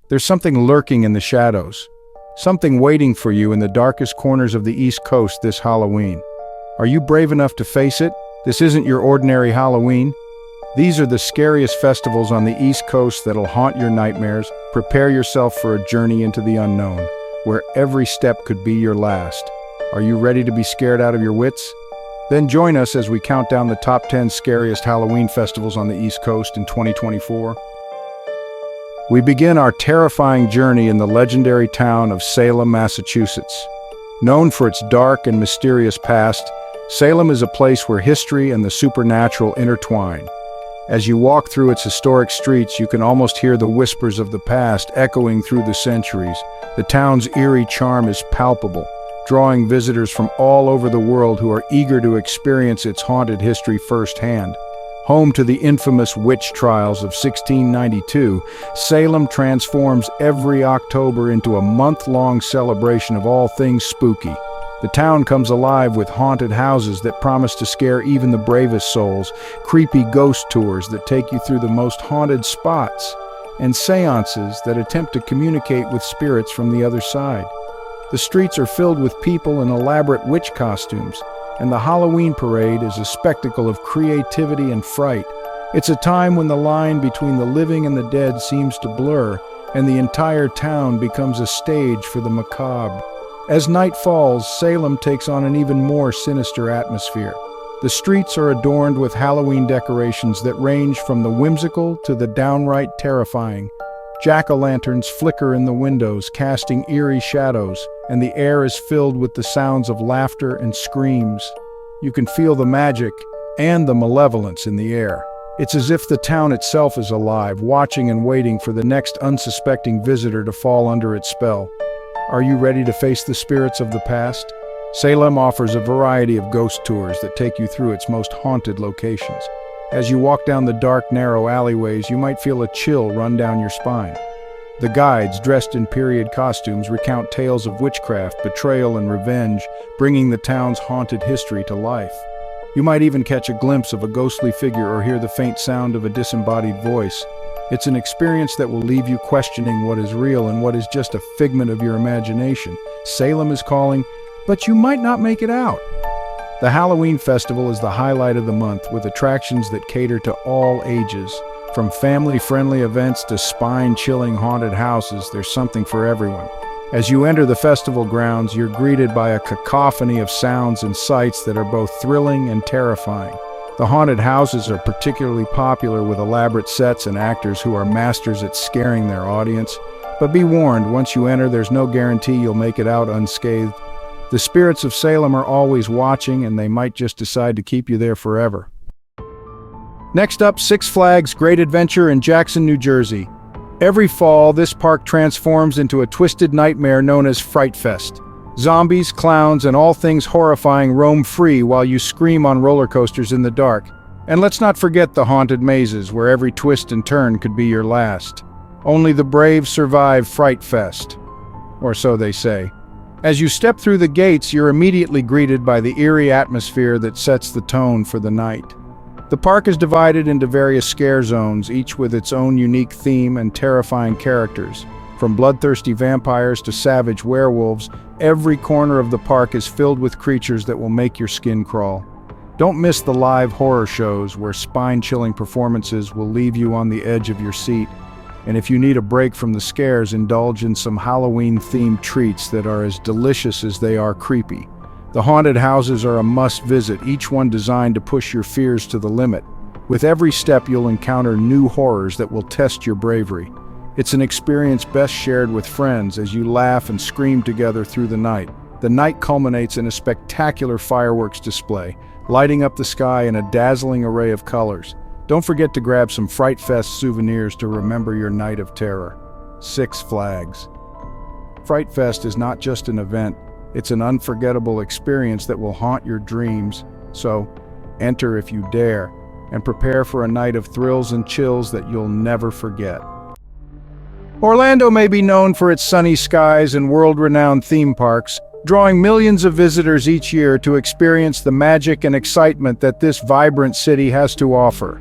There's something lurking in the shadows, something waiting for you in the darkest corners of the East Coast this Halloween. Are you brave enough to face it? This isn't your ordinary Halloween. These are the scariest festivals on the East Coast that'll haunt your nightmares. Prepare yourself for a journey into the unknown, where every step could be your last. Are you ready to be scared out of your wits? Then join us as we count down the top 10 scariest Halloween festivals on the East Coast in 2024. We begin our terrifying journey in the legendary town of Salem, Massachusetts. Known for its dark and mysterious past, Salem is a place where history and the supernatural intertwine. As you walk through its historic streets, you can almost hear the whispers of the past echoing through the centuries. The town's eerie charm is palpable, drawing visitors from all over the world who are eager to experience its haunted history firsthand. Home to the infamous witch trials of 1692, Salem transforms every October into a month-long celebration of all things spooky. The town comes alive with haunted houses that promise to scare even the bravest souls, creepy ghost tours that take you through the most haunted spots, and seances that attempt to communicate with spirits from the other side. The streets are filled with people in elaborate witch costumes, and the Halloween parade is a spectacle of creativity and fright. It's a time when the line between the living and the dead seems to blur, and the entire town becomes a stage for the macabre. As night falls, Salem takes on an even more sinister atmosphere. The streets are adorned with Halloween decorations that range from the whimsical to the downright terrifying. Jack-o'-lanterns flicker in the windows, casting eerie shadows, and the air is filled with the sounds of laughter and screams. You can feel the magic and the malevolence in the air. It's as if the town itself is alive, watching and waiting for the next unsuspecting visitor to fall under its spell. Are you ready to face the spirits of the past? Salem offers a variety of ghost tours that take you through its most haunted locations. As you walk down the dark, narrow alleyways, you might feel a chill run down your spine. The guides, dressed in period costumes, recount tales of witchcraft, betrayal, and revenge, bringing the town's haunted history to life. You might even catch a glimpse of a ghostly figure or hear the faint sound of a disembodied voice. It's an experience that will leave you questioning what is real and what is just a figment of your imagination. Salem is calling, but you might not make it out. The Halloween festival is the highlight of the month, with attractions that cater to all ages. From family-friendly events to spine-chilling haunted houses, there's something for everyone. As you enter the festival grounds, you're greeted by a cacophony of sounds and sights that are both thrilling and terrifying. The haunted houses are particularly popular with elaborate sets and actors who are masters at scaring their audience. But be warned, once you enter, there's no guarantee you'll make it out unscathed. The spirits of Salem are always watching, and they might just decide to keep you there forever. Next up, Six Flags Great Adventure in Jackson, New Jersey. Every fall, this park transforms into a twisted nightmare known as Fright Fest. Zombies, clowns, and all things horrifying roam free while you scream on roller coasters in the dark. And let's not forget the haunted mazes, where every twist and turn could be your last. Only the brave survive Fright Fest. Or so they say. As you step through the gates, you're immediately greeted by the eerie atmosphere that sets the tone for the night. The park is divided into various scare zones, each with its own unique theme and terrifying characters. From bloodthirsty vampires to savage werewolves, every corner of the park is filled with creatures that will make your skin crawl. Don't miss the live horror shows, where spine-chilling performances will leave you on the edge of your seat. And if you need a break from the scares, indulge in some Halloween-themed treats that are as delicious as they are creepy. The haunted houses are a must-visit, each one designed to push your fears to the limit. With every step, you'll encounter new horrors that will test your bravery. It's an experience best shared with friends as you laugh and scream together through the night. The night culminates in a spectacular fireworks display, lighting up the sky in a dazzling array of colors. Don't forget to grab some Fright Fest souvenirs to remember your night of terror. Six Flags. Fright Fest is not just an event, it's an unforgettable experience that will haunt your dreams. So, enter if you dare, and prepare for a night of thrills and chills that you'll never forget. Orlando may be known for its sunny skies and world-renowned theme parks, drawing millions of visitors each year to experience the magic and excitement that this vibrant city has to offer.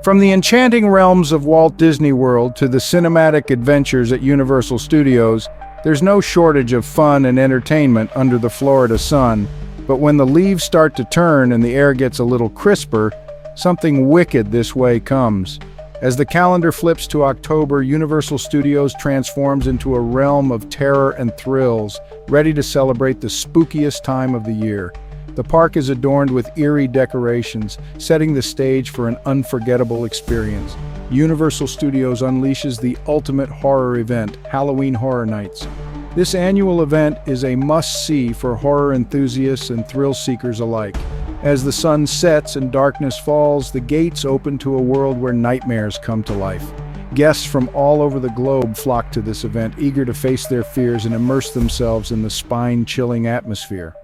From the enchanting realms of Walt Disney World to the cinematic adventures at Universal Studios, there's no shortage of fun and entertainment under the Florida sun. But when the leaves start to turn and the air gets a little crisper, something wicked this way comes. As the calendar flips to October, Universal Studios transforms into a realm of terror and thrills, ready to celebrate the spookiest time of the year. The park is adorned with eerie decorations, setting the stage for an unforgettable experience. Universal Studios unleashes the ultimate horror event, Halloween Horror Nights. This annual event is a must-see for horror enthusiasts and thrill-seekers alike. As the sun sets and darkness falls, the gates open to a world where nightmares come to life. Guests from all over the globe flock to this event, eager to face their fears and immerse themselves in the spine-chilling atmosphere.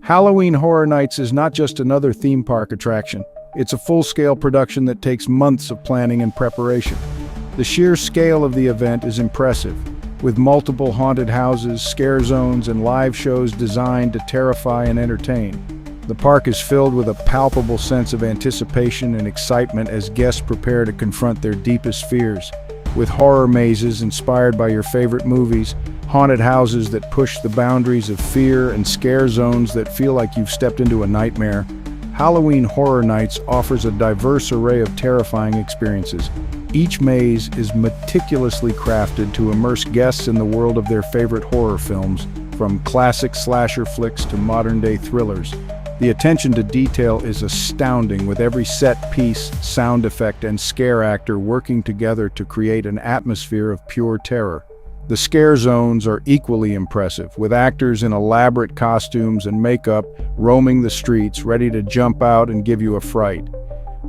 Halloween Horror Nights is not just another theme park attraction. It's a full-scale production that takes months of planning and preparation. The sheer scale of the event is impressive, with multiple haunted houses, scare zones, and live shows designed to terrify and entertain. The park is filled with a palpable sense of anticipation and excitement as guests prepare to confront their deepest fears. With horror mazes inspired by your favorite movies, haunted houses that push the boundaries of fear, and scare zones that feel like you've stepped into a nightmare, Halloween Horror Nights offers a diverse array of terrifying experiences. Each maze is meticulously crafted to immerse guests in the world of their favorite horror films, from classic slasher flicks to modern-day thrillers. The attention to detail is astounding, with every set piece, sound effect, and scare actor working together to create an atmosphere of pure terror. The scare zones are equally impressive, with actors in elaborate costumes and makeup roaming the streets, ready to jump out and give you a fright.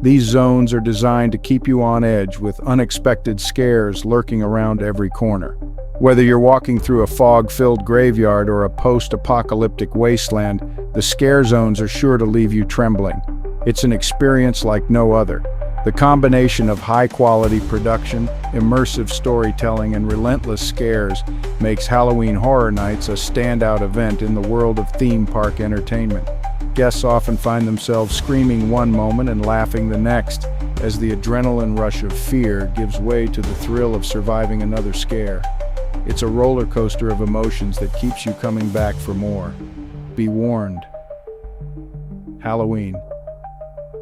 These zones are designed to keep you on edge, with unexpected scares lurking around every corner. Whether you're walking through a fog-filled graveyard or a post-apocalyptic wasteland, the scare zones are sure to leave you trembling. It's an experience like no other. The combination of high-quality production, immersive storytelling, and relentless scares makes Halloween Horror Nights a standout event in the world of theme park entertainment. Guests often find themselves screaming one moment and laughing the next, as the adrenaline rush of fear gives way to the thrill of surviving another scare. It's a roller coaster of emotions that keeps you coming back for more. Be warned. Halloween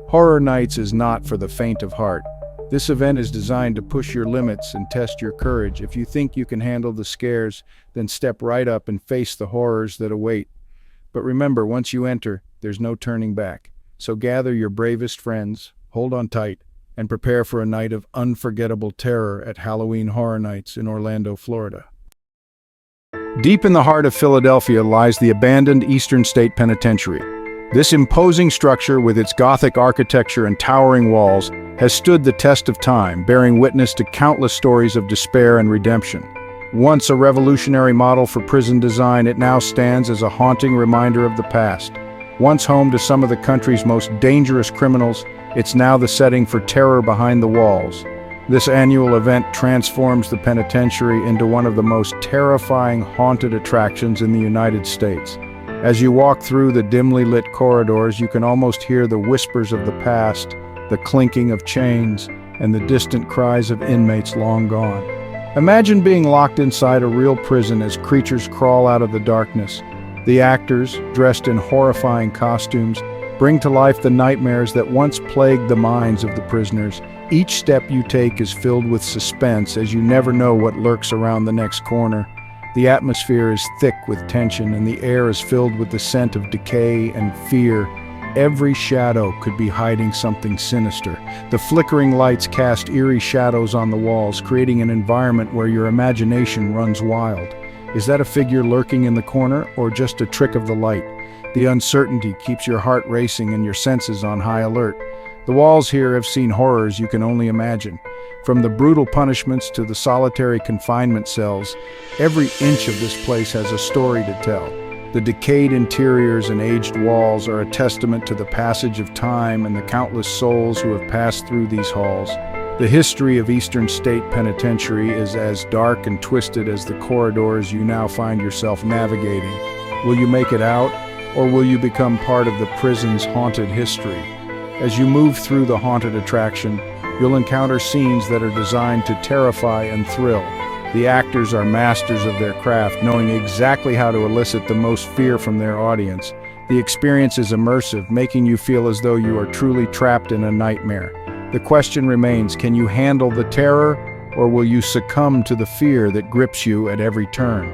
Horror Nights is not for the faint of heart. This event is designed to push your limits and test your courage. If you think you can handle the scares, then step right up and face the horrors that await. But remember, once you enter, there's no turning back. So gather your bravest friends, hold on tight, and prepare for a night of unforgettable terror at Halloween Horror Nights in Orlando, Florida. Deep in the heart of Philadelphia lies the abandoned Eastern State Penitentiary. This imposing structure, with its Gothic architecture and towering walls, has stood the test of time, bearing witness to countless stories of despair and redemption. Once a revolutionary model for prison design, it now stands as a haunting reminder of the past. Once home to some of the country's most dangerous criminals, it's now the setting for terror behind the walls. This annual event transforms the penitentiary into one of the most terrifying haunted attractions in the United States. As you walk through the dimly lit corridors, you can almost hear the whispers of the past, the clinking of chains, and the distant cries of inmates long gone. Imagine being locked inside a real prison as creatures crawl out of the darkness. The actors, dressed in horrifying costumes, bring to life the nightmares that once plagued the minds of the prisoners. Each step you take is filled with suspense, as you never know what lurks around the next corner. The atmosphere is thick with tension, and the air is filled with the scent of decay and fear. Every shadow could be hiding something sinister. The flickering lights cast eerie shadows on the walls, creating an environment where your imagination runs wild. Is that a figure lurking in the corner, or just a trick of the light? The uncertainty keeps your heart racing and your senses on high alert. The walls here have seen horrors you can only imagine. From the brutal punishments to the solitary confinement cells, every inch of this place has a story to tell. The decayed interiors and aged walls are a testament to the passage of time and the countless souls who have passed through these halls. The history of Eastern State Penitentiary is as dark and twisted as the corridors you now find yourself navigating. Will you make it out, or will you become part of the prison's haunted history? As you move through the haunted attraction, you'll encounter scenes that are designed to terrify and thrill. The actors are masters of their craft, knowing exactly how to elicit the most fear from their audience. The experience is immersive, making you feel as though you are truly trapped in a nightmare. The question remains, can you handle the terror, or will you succumb to the fear that grips you at every turn?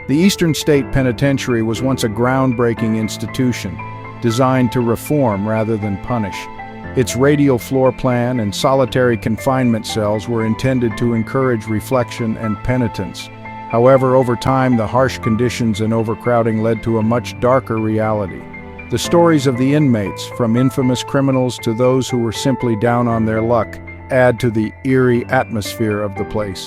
The Eastern State Penitentiary was once a groundbreaking institution, designed to reform rather than punish. Its radial floor plan and solitary confinement cells were intended to encourage reflection and penitence. However, over time, the harsh conditions and overcrowding led to a much darker reality. The stories of the inmates, from infamous criminals to those who were simply down on their luck, add to the eerie atmosphere of the place.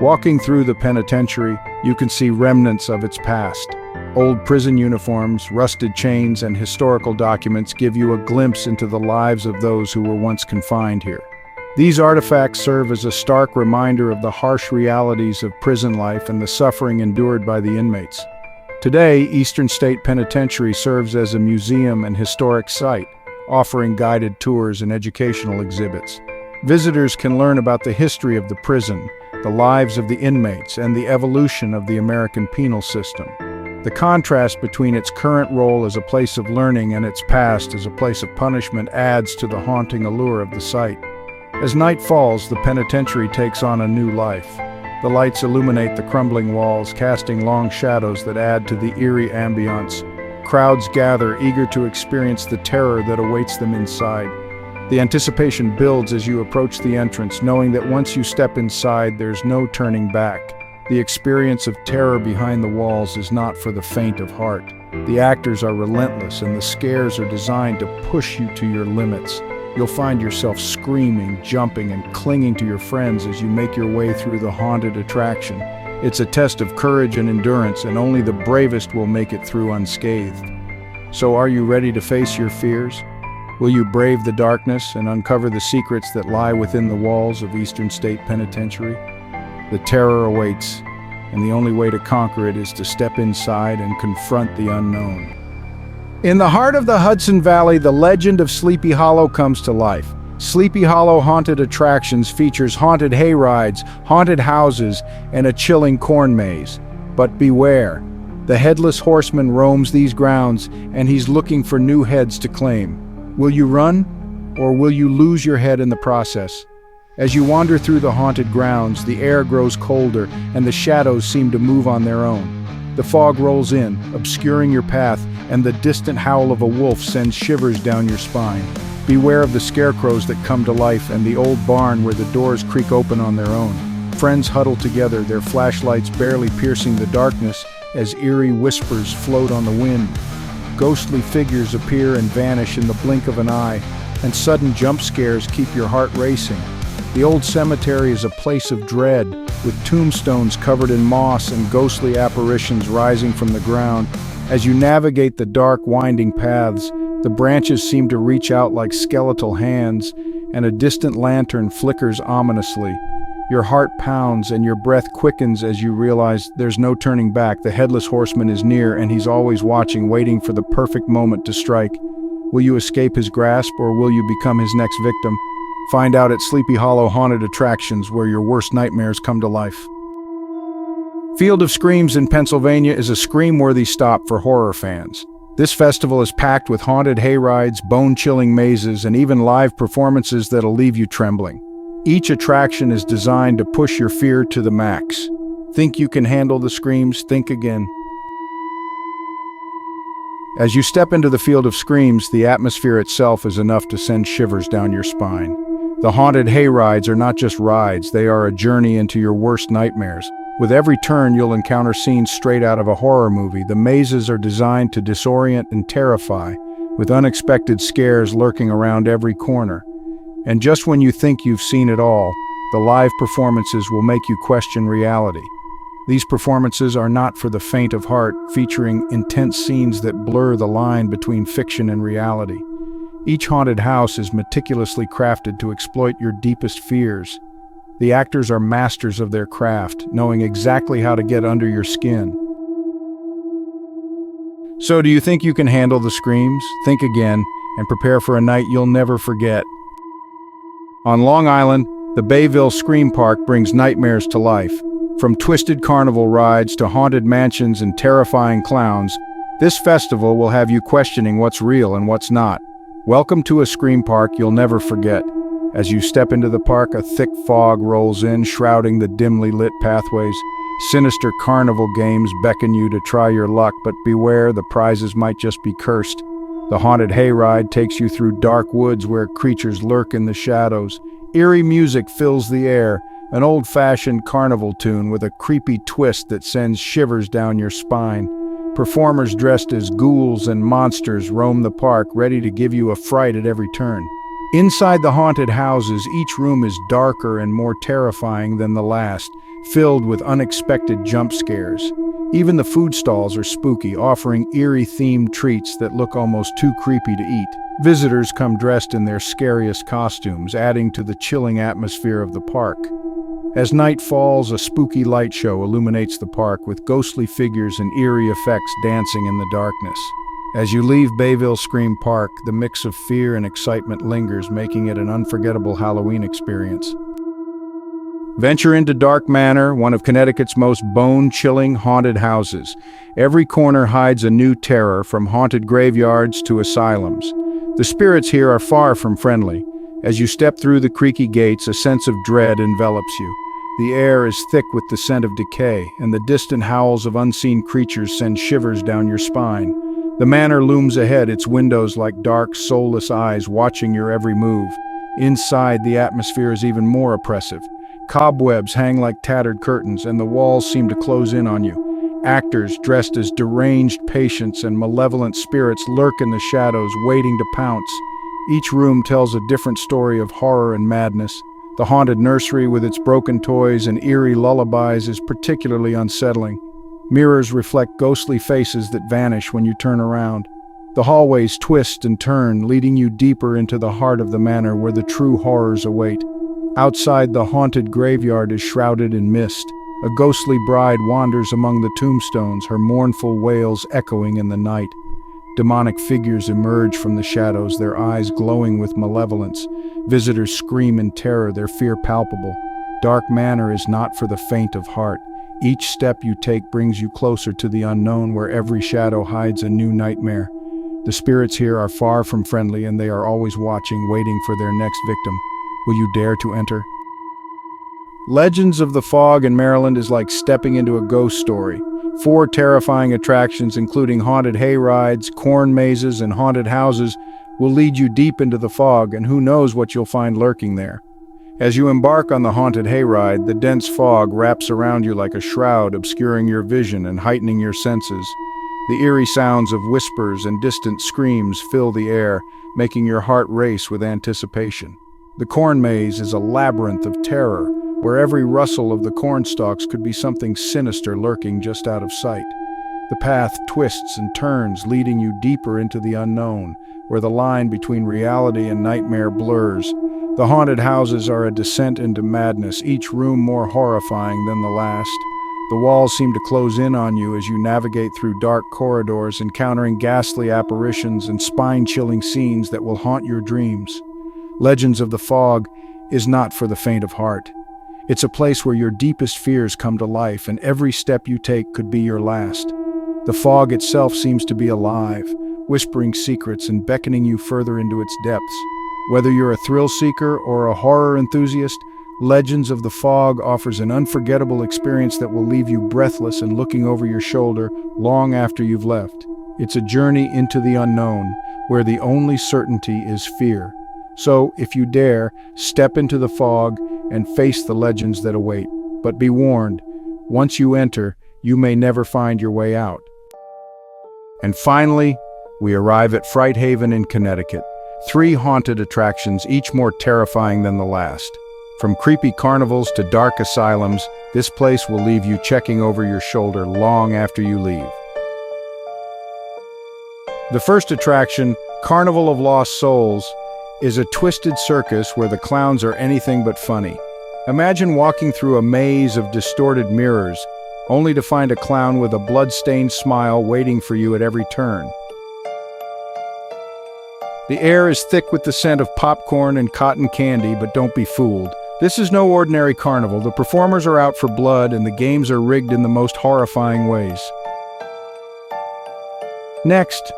Walking through the penitentiary, you can see remnants of its past. Old prison uniforms, rusted chains, and historical documents give you a glimpse into the lives of those who were once confined here. These artifacts serve as a stark reminder of the harsh realities of prison life and the suffering endured by the inmates. Today, Eastern State Penitentiary serves as a museum and historic site, offering guided tours and educational exhibits. Visitors can learn about the history of the prison, the lives of the inmates, and the evolution of the American penal system. The contrast between its current role as a place of learning and its past as a place of punishment adds to the haunting allure of the site. As night falls, the penitentiary takes on a new life. The lights illuminate the crumbling walls, casting long shadows that add to the eerie ambiance. Crowds gather, eager to experience the terror that awaits them inside. The anticipation builds as you approach the entrance, knowing that once you step inside, there's no turning back. The experience of terror behind the walls is not for the faint of heart. The actors are relentless, and the scares are designed to push you to your limits. You'll find yourself screaming, jumping, and clinging to your friends as you make your way through the haunted attraction. It's a test of courage and endurance, and only the bravest will make it through unscathed. So are you ready to face your fears? Will you brave the darkness and uncover the secrets that lie within the walls of Eastern State Penitentiary? The terror awaits, and the only way to conquer it is to step inside and confront the unknown. In the heart of the Hudson Valley, the legend of Sleepy Hollow comes to life. Sleepy Hollow Haunted Attractions features haunted hayrides, haunted houses, and a chilling corn maze. But beware, the Headless Horseman roams these grounds, and he's looking for new heads to claim. Will you run, or will you lose your head in the process? As you wander through the haunted grounds, the air grows colder, and the shadows seem to move on their own. The fog rolls in, obscuring your path, and the distant howl of a wolf sends shivers down your spine. Beware of the scarecrows that come to life and the old barn where the doors creak open on their own. Friends huddle together, their flashlights barely piercing the darkness as eerie whispers float on the wind. Ghostly figures appear and vanish in the blink of an eye, and sudden jump scares keep your heart racing. The old cemetery is a place of dread, with tombstones covered in moss and ghostly apparitions rising from the ground. As you navigate the dark, winding paths, the branches seem to reach out like skeletal hands, and a distant lantern flickers ominously. Your heart pounds and your breath quickens as you realize there's no turning back. The Headless Horseman is near, and he's always watching, waiting for the perfect moment to strike. Will you escape his grasp, or will you become his next victim? Find out at Sleepy Hollow Haunted Attractions, where your worst nightmares come to life. Field of Screams in Pennsylvania is a scream-worthy stop for horror fans. This festival is packed with haunted hayrides, bone-chilling mazes, and even live performances that'll leave you trembling. Each attraction is designed to push your fear to the max. Think you can handle the screams? Think again. As you step into the Field of Screams, the atmosphere itself is enough to send shivers down your spine. The haunted hayrides are not just rides, they are a journey into your worst nightmares. With every turn, you'll encounter scenes straight out of a horror movie. The mazes are designed to disorient and terrify, with unexpected scares lurking around every corner. And just when you think you've seen it all, the live performances will make you question reality. These performances are not for the faint of heart, featuring intense scenes that blur the line between fiction and reality. Each haunted house is meticulously crafted to exploit your deepest fears. The actors are masters of their craft, knowing exactly how to get under your skin. So do you think you can handle the screams? Think again. and prepare for a night you'll never forget. On Long Island, the Bayville Scream Park brings nightmares to life. From twisted carnival rides to haunted mansions and terrifying clowns, this festival will have you questioning what's real and what's not. Welcome to a scream park you'll never forget. As you step into the park, a thick fog rolls in, shrouding the dimly lit pathways. Sinister carnival games beckon you to try your luck, but beware, the prizes might just be cursed. The haunted hayride takes you through dark woods where creatures lurk in the shadows. Eerie music fills the air, an old-fashioned carnival tune with a creepy twist that sends shivers down your spine. Performers dressed as ghouls and monsters roam the park, ready to give you a fright at every turn. Inside the haunted houses, each room is darker and more terrifying than the last, filled with unexpected jump scares. Even the food stalls are spooky, offering eerie-themed treats that look almost too creepy to eat. Visitors come dressed in their scariest costumes, adding to the chilling atmosphere of the park. As night falls, a spooky light show illuminates the park with ghostly figures and eerie effects dancing in the darkness. As you leave Bayville Scream Park, the mix of fear and excitement lingers, making it an unforgettable Halloween experience. Venture into Dark Manor, one of Connecticut's most bone-chilling haunted houses. Every corner hides a new terror, from haunted graveyards to asylums. The spirits here are far from friendly. As you step through the creaky gates, a sense of dread envelops you. The air is thick with the scent of decay, and the distant howls of unseen creatures send shivers down your spine. The manor looms ahead, its windows like dark, soulless eyes watching your every move. Inside, the atmosphere is even more oppressive. Cobwebs hang like tattered curtains, and the walls seem to close in on you. Actors dressed as deranged patients and malevolent spirits lurk in the shadows, waiting to pounce. Each room tells a different story of horror and madness. The haunted nursery with its broken toys and eerie lullabies is particularly unsettling. Mirrors reflect ghostly faces that vanish when you turn around. The hallways twist and turn, leading you deeper into the heart of the manor where the true horrors await. Outside, the haunted graveyard is shrouded in mist. A ghostly bride wanders among the tombstones, her mournful wails echoing in the night. Demonic figures emerge from the shadows, their eyes glowing with malevolence. Visitors scream in terror, their fear palpable. Dark Manor is not for the faint of heart. Each step you take brings you closer to the unknown, where every shadow hides a new nightmare. The spirits here are far from friendly, and they are always watching, waiting for their next victim. Will you dare to enter? Legends of the Fog in Maryland is like stepping into a ghost story. 4 terrifying attractions, including haunted hayrides, corn mazes, and haunted houses, will lead you deep into the fog, and who knows what you'll find lurking there. As you embark on the haunted hayride, the dense fog wraps around you like a shroud, obscuring your vision and heightening your senses. The eerie sounds of whispers and distant screams fill the air, making your heart race with anticipation. The corn maze is a labyrinth of terror, where every rustle of the corn stalks could be something sinister lurking just out of sight. The path twists and turns, leading you deeper into the unknown, where the line between reality and nightmare blurs. The haunted houses are a descent into madness, each room more horrifying than the last. The walls seem to close in on you as you navigate through dark corridors, encountering ghastly apparitions and spine-chilling scenes that will haunt your dreams. Legends of the Fog is not for the faint of heart. It's a place where your deepest fears come to life, and every step you take could be your last. The fog itself seems to be alive, whispering secrets and beckoning you further into its depths. Whether you're a thrill seeker or a horror enthusiast, Legends of the Fog offers an unforgettable experience that will leave you breathless and looking over your shoulder long after you've left. It's a journey into the unknown, where the only certainty is fear. So, if you dare, step into the fog and face the legends that await. But be warned, once you enter, you may never find your way out. And finally, we arrive at Fright Haven in Connecticut. 3 haunted attractions, each more terrifying than the last. From creepy carnivals to dark asylums, this place will leave you checking over your shoulder long after you leave. The first attraction, Carnival of Lost Souls, is a twisted circus where the clowns are anything but funny. Imagine walking through a maze of distorted mirrors, only to find a clown with a blood-stained smile waiting for you at every turn. The air is thick with the scent of popcorn and cotton candy, but don't be fooled. This is no ordinary carnival. The performers are out for blood, and the games are rigged in the most horrifying ways. Next,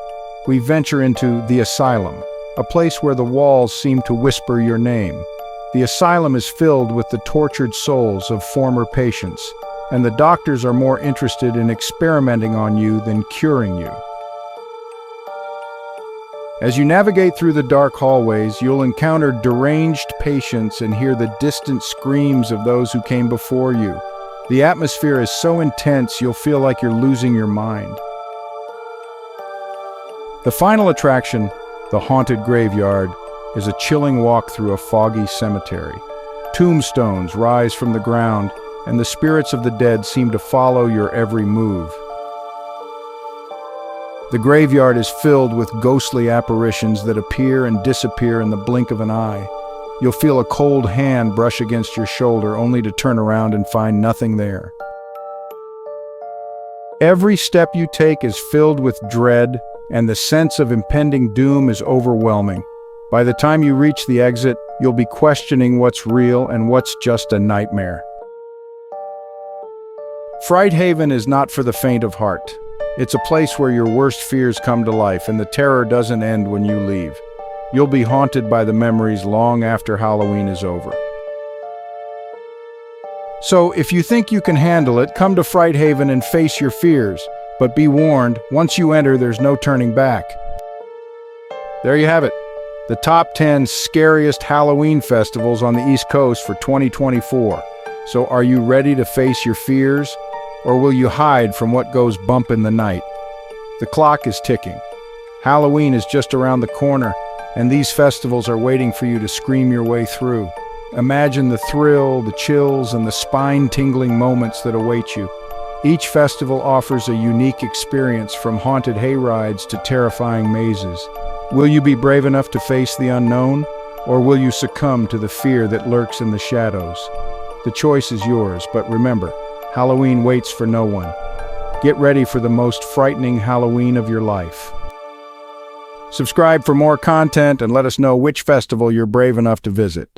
we venture into the asylum, a place where the walls seem to whisper your name. The asylum is filled with the tortured souls of former patients, and the doctors are more interested in experimenting on you than curing you. As you navigate through the dark hallways, you'll encounter deranged patients and hear the distant screams of those who came before you. The atmosphere is so intense you'll feel like you're losing your mind. The final attraction, the haunted graveyard, is a chilling walk through a foggy cemetery. Tombstones rise from the ground, and the spirits of the dead seem to follow your every move. The graveyard is filled with ghostly apparitions that appear and disappear in the blink of an eye. You'll feel a cold hand brush against your shoulder, only to turn around and find nothing there. Every step you take is filled with dread, and the sense of impending doom is overwhelming. By the time you reach the exit, you'll be questioning what's real and what's just a nightmare. Fright Haven is not for the faint of heart. It's a place where your worst fears come to life, and the terror doesn't end when you leave. You'll be haunted by the memories long after Halloween is over. So, if you think you can handle it, come to Fright Haven and face your fears. But be warned, once you enter, there's no turning back. There you have it. The top 10 scariest Halloween festivals on the East Coast for 2024. So are you ready to face your fears? Or will you hide from what goes bump in the night? The clock is ticking. Halloween is just around the corner, and these festivals are waiting for you to scream your way through. Imagine the thrill, the chills, and the spine-tingling moments that await you. Each festival offers a unique experience, from haunted hayrides to terrifying mazes. Will you be brave enough to face the unknown, or will you succumb to the fear that lurks in the shadows? The choice is yours, but remember, Halloween waits for no one. Get ready for the most frightening Halloween of your life. Subscribe for more content and let us know which festival you're brave enough to visit.